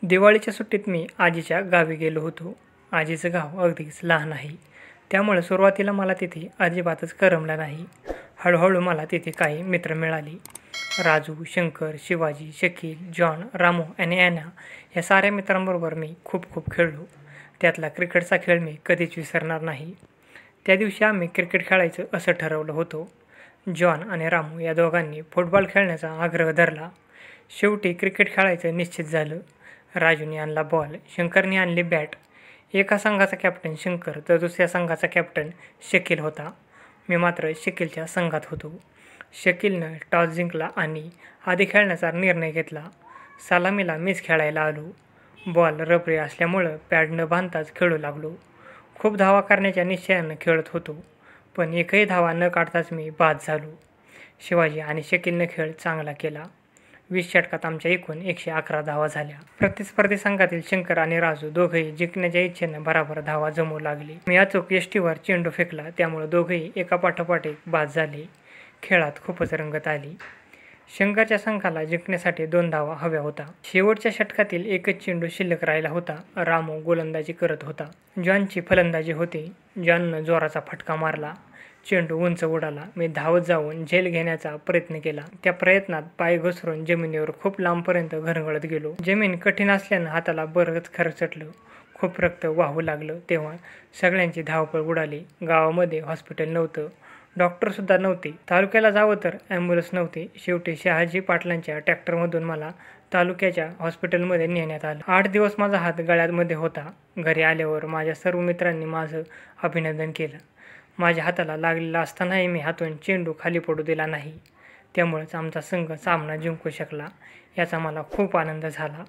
दिवाळीच्या सुट्टीत मी आजीच्या गावी गेलो होतो. आजीचं गाव अगदीच लहान आहे. त्यामुळे सुरुवातीला मला तिथे अजिबातच करमलं नाही. हळूहळू मला तिथे काही मित्र मिळाले. राजू, शंकर, शिवाजी, शकील, जॉन, रामू आणि ॲना या साऱ्या मित्रांबरोबर मी खूप खूप खेळलो. त्यातला क्रिकेटचा खेळ मी कधीच विसरणार नाही. त्या दिवशी आम्ही क्रिकेट खेळायचं असं ठरवलं होतं. जॉन आणि रामू या दोघांनी फुटबॉल खेळण्याचा आग्रह धरला. शेवटी क्रिकेट खेळायचं निश्चित झालं. राजूने आणला बॉल, शंकरने आणली बॅट. एका संघाचा कॅप्टन शंकर तर दुसऱ्या संघाचा कॅप्टन शकील होता. मी मात्र शकीलच्या संघात होतो. शकीलनं टॉस जिंकला आणि आधी खेळण्याचा निर्णय घेतला. सलामीला मीच खेळायला आलो. बॉल रबरी असल्यामुळं पॅड न बांधताच खेळू लागलो. खूप धावा करण्याच्या निश्चयानं खेळत होतो, पण एकही धावा न काढताच मी बाद झालो. शिवाजी आणि शकीलनं खेळ चांगला केला. 20 षटकात आमच्या एकूण 111 धावा झाल्या. प्रतिस्पर्धी संघातील शंकर आणि राजू दोघंही जिंकण्याच्या इच्छेनं भराभर धावा जमवू लागले. मी अचूक यष्टीवर चेंडू फेकला, त्यामुळे दोघंही एकापाठोपाठ एक बाद झाले. खेळात खूपच रंगत आली. शंकरच्या संघाला जिंकण्यासाठी 2 धावा हव्या होता. शेवटच्या षटकातील एकच चेंडू शिल्लक राहिला होता. रामू गोलंदाजी करत होता. जॉनची फलंदाजी होती. जॉननं जोराचा फटका मारला. चेंडू उंच उडाला. मी धावत जाऊन झेल घेण्याचा प्रयत्न केला. त्या प्रयत्नात पाय घसरून जमिनीवर खूप लांबपर्यंत घरंगळत गेलो. जमीन कठीण असल्यानं हाताला बरंच खरचटलं. खूप रक्त वाहू लागलं. तेव्हा सगळ्यांची धावपळ उडाली. गावामध्ये हॉस्पिटल नव्हतं, डॉक्टरसुद्धा नव्हते. तालुक्याला जावं तर ॲम्ब्युलन्स नव्हते. शेवटी शहाजी पाटलांच्या ट्रॅक्टरमधून मला तालुक्याच्या हॉस्पिटलमध्ये नेण्यात आलं. 8 दिवस माझा हात गळ्यामध्ये होता. घरी आल्यावर माझ्या सर्व मित्रांनी माझं अभिनंदन केलं. माझ्या हाताला लागलेला असतानाही मी हातून चेंडू खाली पडू दिला नाही. त्यामुळेच आमचा संघ सामना जिंकू शकला. याचा मला खूप आनंद झाला.